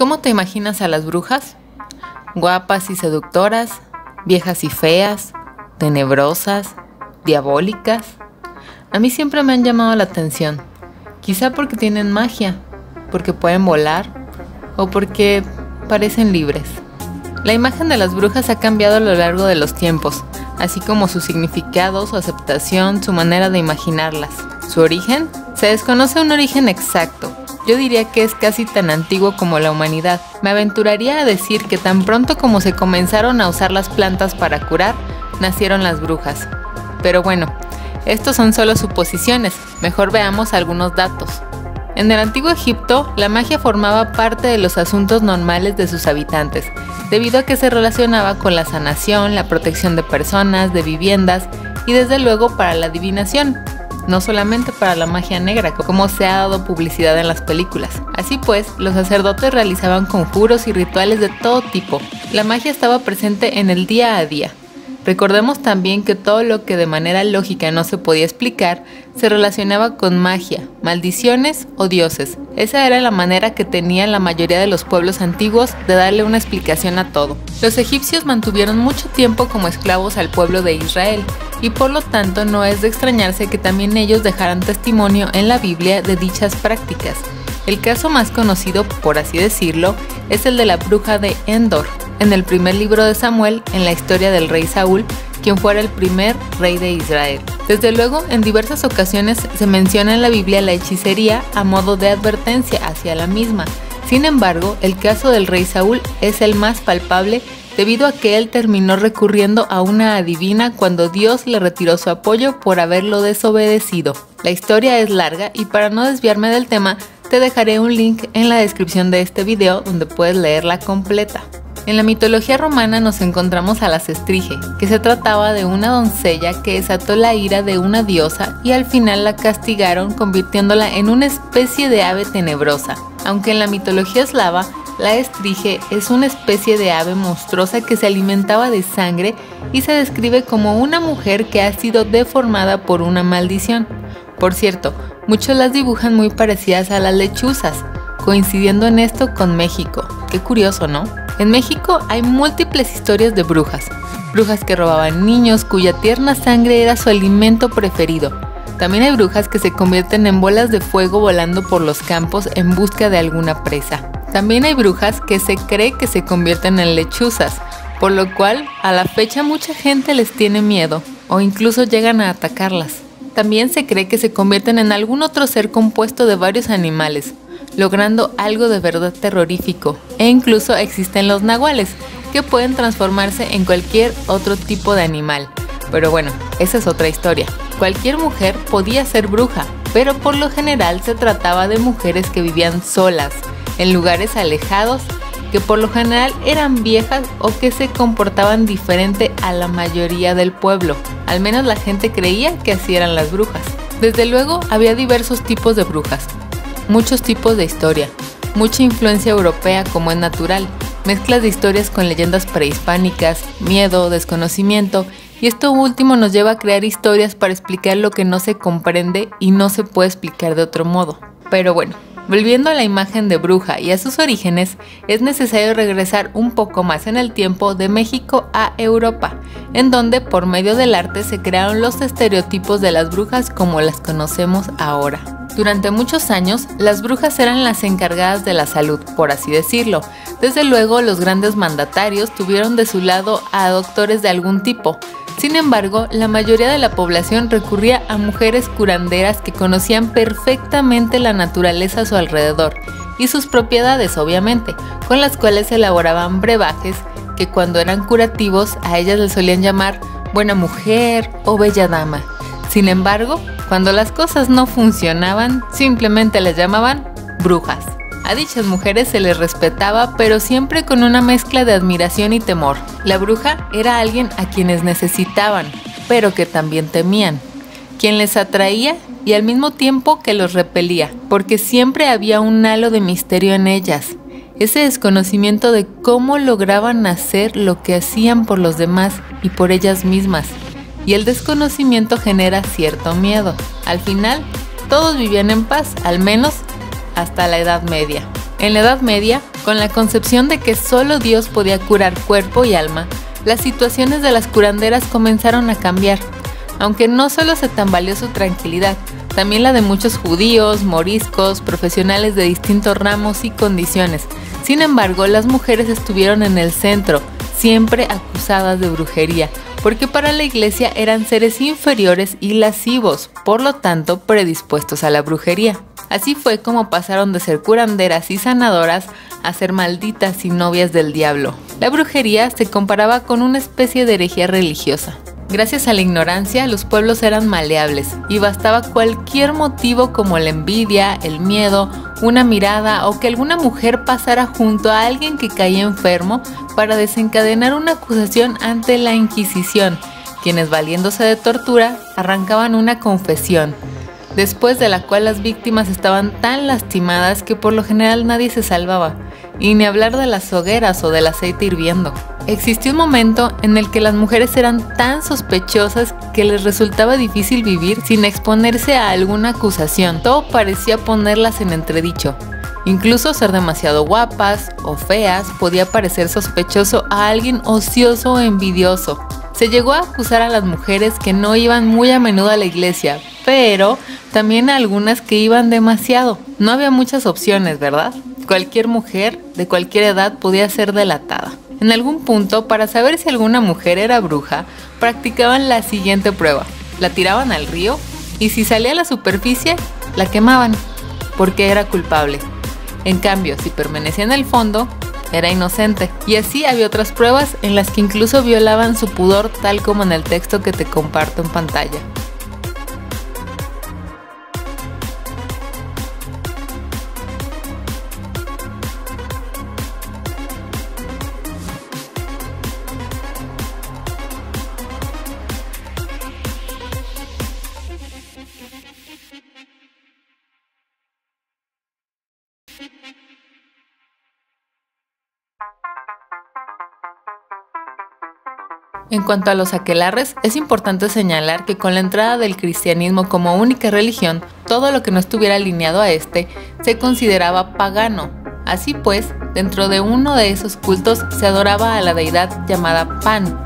¿Cómo te imaginas a las brujas? Guapas y seductoras, viejas y feas, tenebrosas, diabólicas. A mí siempre me han llamado la atención, quizá porque tienen magia, porque pueden volar o porque parecen libres. La imagen de las brujas ha cambiado a lo largo de los tiempos, así como su significado, su aceptación, su manera de imaginarlas. ¿Su origen? Se desconoce un origen exacto. Yo diría que es casi tan antiguo como la humanidad. Me aventuraría a decir que tan pronto como se comenzaron a usar las plantas para curar, nacieron las brujas. Pero bueno, estos son solo suposiciones, mejor veamos algunos datos. En el antiguo Egipto, la magia formaba parte de los asuntos normales de sus habitantes, debido a que se relacionaba con la sanación, la protección de personas, de viviendas y desde luego para la adivinación. No solamente para la magia negra, como se ha dado publicidad en las películas. Así pues, los sacerdotes realizaban conjuros y rituales de todo tipo. La magia estaba presente en el día a día. Recordemos también que todo lo que de manera lógica no se podía explicar, se relacionaba con magia, maldiciones o dioses. Esa era la manera que tenían la mayoría de los pueblos antiguos de darle una explicación a todo. Los egipcios mantuvieron mucho tiempo como esclavos al pueblo de Israel, y por lo tanto no es de extrañarse que también ellos dejaran testimonio en la Biblia de dichas prácticas. El caso más conocido, por así decirlo, es el de la bruja de Endor, en el primer libro de Samuel, en la historia del rey Saúl, quien fuera el primer rey de Israel. Desde luego, en diversas ocasiones se menciona en la Biblia la hechicería a modo de advertencia hacia la misma. Sin embargo, el caso del rey Saúl es el más palpable debido a que él terminó recurriendo a una adivina cuando Dios le retiró su apoyo por haberlo desobedecido. La historia es larga y para no desviarme del tema, te dejaré un link en la descripción de este video donde puedes leerla completa. En la mitología romana nos encontramos a las Estrige, que se trataba de una doncella que desató la ira de una diosa y al final la castigaron convirtiéndola en una especie de ave tenebrosa. Aunque en la mitología eslava, la estrige es una especie de ave monstruosa que se alimentaba de sangre y se describe como una mujer que ha sido deformada por una maldición. Por cierto, muchos las dibujan muy parecidas a las lechuzas, coincidiendo en esto con México. Qué curioso, ¿no? En México hay múltiples historias de brujas. Brujas que robaban niños cuya tierna sangre era su alimento preferido. También hay brujas que se convierten en bolas de fuego volando por los campos en busca de alguna presa. También hay brujas que se cree que se convierten en lechuzas, por lo cual a la fecha mucha gente les tiene miedo o incluso llegan a atacarlas. También se cree que se convierten en algún otro ser compuesto de varios animales, logrando algo de verdad terrorífico, e incluso existen los nahuales, que pueden transformarse en cualquier otro tipo de animal. Pero bueno, esa es otra historia. Cualquier mujer podía ser bruja, pero por lo general se trataba de mujeres que vivían solas, en lugares alejados, que por lo general eran viejas o que se comportaban diferente a la mayoría del pueblo. Al menos la gente creía que así eran las brujas. Desde luego había diversos tipos de brujas, muchos tipos de historia, mucha influencia europea como es natural, mezclas de historias con leyendas prehispánicas, miedo, desconocimiento, y esto último nos lleva a crear historias para explicar lo que no se comprende y no se puede explicar de otro modo. Pero bueno, volviendo a la imagen de bruja y a sus orígenes, es necesario regresar un poco más en el tiempo de México a Europa, en donde por medio del arte se crearon los estereotipos de las brujas como las conocemos ahora. Durante muchos años, las brujas eran las encargadas de la salud, por así decirlo. Desde luego, los grandes mandatarios tuvieron de su lado a doctores de algún tipo. Sin embargo, la mayoría de la población recurría a mujeres curanderas que conocían perfectamente la naturaleza a su alrededor y sus propiedades, obviamente, con las cuales elaboraban brebajes que cuando eran curativos a ellas les solían llamar buena mujer o bella dama. Sin embargo, cuando las cosas no funcionaban, simplemente les llamaban brujas. A dichas mujeres se les respetaba, pero siempre con una mezcla de admiración y temor. La bruja era alguien a quienes necesitaban, pero que también temían, quien les atraía y al mismo tiempo que los repelía, porque siempre había un halo de misterio en ellas. Ese desconocimiento de cómo lograban hacer lo que hacían por los demás y por ellas mismas. Y el desconocimiento genera cierto miedo. Al final, todos vivían en paz, al menos hasta la Edad Media. En la Edad Media, con la concepción de que solo Dios podía curar cuerpo y alma, las situaciones de las curanderas comenzaron a cambiar, aunque no solo se tambaleó su tranquilidad, también la de muchos judíos, moriscos, profesionales de distintos ramos y condiciones. Sin embargo, las mujeres estuvieron en el centro, siempre acusadas de brujería, porque para la iglesia eran seres inferiores y lascivos, por lo tanto predispuestos a la brujería. Así fue como pasaron de ser curanderas y sanadoras a ser malditas y novias del diablo. La brujería se comparaba con una especie de herejía religiosa. Gracias a la ignorancia, los pueblos eran maleables y bastaba cualquier motivo como la envidia, el miedo, una mirada o que alguna mujer pasara junto a alguien que caía enfermo para desencadenar una acusación ante la Inquisición, quienes valiéndose de tortura arrancaban una confesión, después de la cual las víctimas estaban tan lastimadas que por lo general nadie se salvaba, y ni hablar de las hogueras o del aceite hirviendo. Existió un momento en el que las mujeres eran tan sospechosas que les resultaba difícil vivir sin exponerse a alguna acusación. Todo parecía ponerlas en entredicho. Incluso ser demasiado guapas o feas podía parecer sospechoso a alguien ocioso o envidioso. Se llegó a acusar a las mujeres que no iban muy a menudo a la iglesia, pero también a algunas que iban demasiado. No había muchas opciones, ¿verdad? Cualquier mujer de cualquier edad podía ser delatada. En algún punto, para saber si alguna mujer era bruja, practicaban la siguiente prueba. La tiraban al río y si salía a la superficie, la quemaban, porque era culpable. En cambio, si permanecía en el fondo, era inocente. Y así había otras pruebas en las que incluso violaban su pudor, tal como en el texto que te comparto en pantalla. En cuanto a los aquelarres, es importante señalar que con la entrada del cristianismo como única religión, todo lo que no estuviera alineado a este se consideraba pagano. Así pues, dentro de uno de esos cultos se adoraba a la deidad llamada Pan,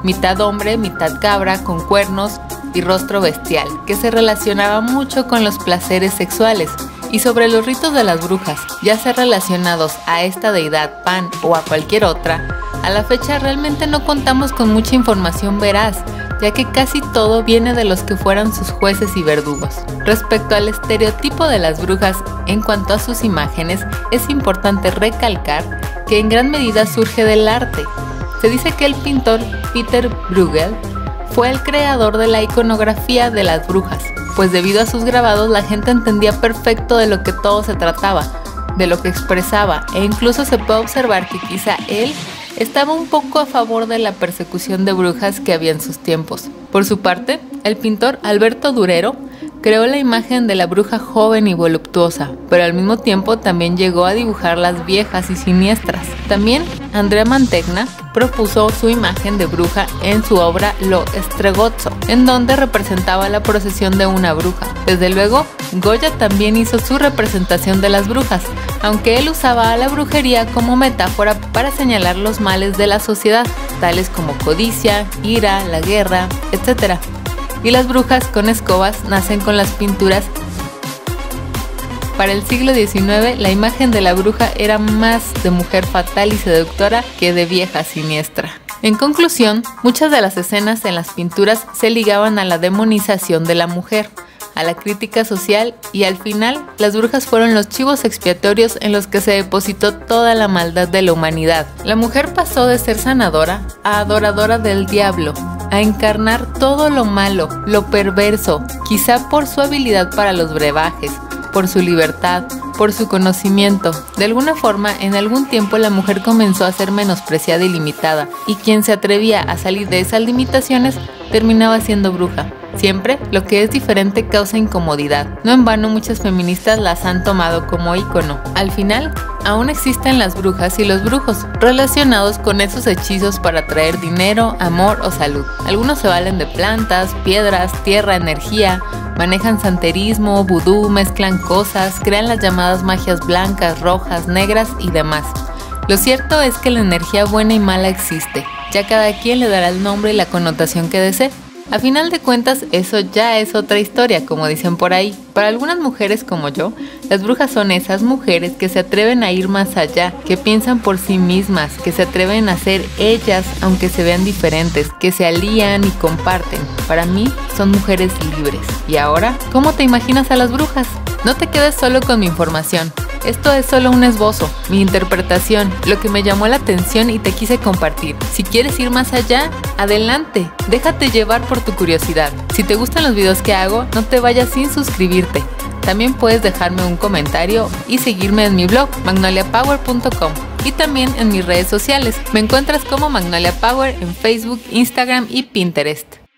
mitad hombre, mitad cabra, con cuernos y rostro bestial, que se relacionaba mucho con los placeres sexuales. Y sobre los ritos de las brujas, ya sea relacionados a esta deidad Pan o a cualquier otra, a la fecha realmente no contamos con mucha información veraz, ya que casi todo viene de los que fueran sus jueces y verdugos. Respecto al estereotipo de las brujas en cuanto a sus imágenes, es importante recalcar que en gran medida surge del arte. Se dice que el pintor Peter Bruegel fue el creador de la iconografía de las brujas, pues debido a sus grabados la gente entendía perfecto de lo que todo se trataba, de lo que expresaba, e incluso se puede observar que quizá él estaba un poco a favor de la persecución de brujas que había en sus tiempos. Por su parte, el pintor Alberto Durero creó la imagen de la bruja joven y voluptuosa, pero al mismo tiempo también llegó a dibujar las viejas y siniestras. También Andrea Mantegna propuso su imagen de bruja en su obra Lo Stregozzo, en donde representaba la procesión de una bruja. Desde luego, Goya también hizo su representación de las brujas, aunque él usaba a la brujería como metáfora para señalar los males de la sociedad, tales como codicia, ira, la guerra, etc. Y las brujas con escobas nacen con las pinturas. Para el siglo XIX, la imagen de la bruja era más de mujer fatal y seductora que de vieja siniestra. En conclusión, muchas de las escenas en las pinturas se ligaban a la demonización de la mujer, a la crítica social y al final, las brujas fueron los chivos expiatorios en los que se depositó toda la maldad de la humanidad. La mujer pasó de ser sanadora a adoradora del diablo, a encarnar todo lo malo, lo perverso, quizá por su habilidad para los brebajes, por su libertad, por su conocimiento. De alguna forma, en algún tiempo la mujer comenzó a ser menospreciada y limitada, y quien se atrevía a salir de esas limitaciones terminaba siendo bruja. Siempre lo que es diferente causa incomodidad. No en vano muchas feministas las han tomado como ícono. Al final, aún existen las brujas y los brujos, relacionados con esos hechizos para traer dinero, amor o salud. Algunos se valen de plantas, piedras, tierra, energía, Manejan santerismo, vudú, mezclan cosas, crean las llamadas magias blancas, rojas, negras y demás. Lo cierto es que la energía buena y mala existe, ya cada quien le dará el nombre y la connotación que desee. A final de cuentas, eso ya es otra historia, como dicen por ahí. Para algunas mujeres como yo, las brujas son esas mujeres que se atreven a ir más allá, que piensan por sí mismas, que se atreven a ser ellas aunque se vean diferentes, que se alían y comparten. Para mí, son mujeres libres. ¿Y ahora? ¿Cómo te imaginas a las brujas? No te quedes solo con mi información. Esto es solo un esbozo, mi interpretación, lo que me llamó la atención y te quise compartir. Si quieres ir más allá, adelante, déjate llevar por tu curiosidad. Si te gustan los videos que hago, no te vayas sin suscribirte. También puedes dejarme un comentario y seguirme en mi blog, magnoliapower.com, y también en mis redes sociales. Me encuentras como Magnolia Power en Facebook, Instagram y Pinterest.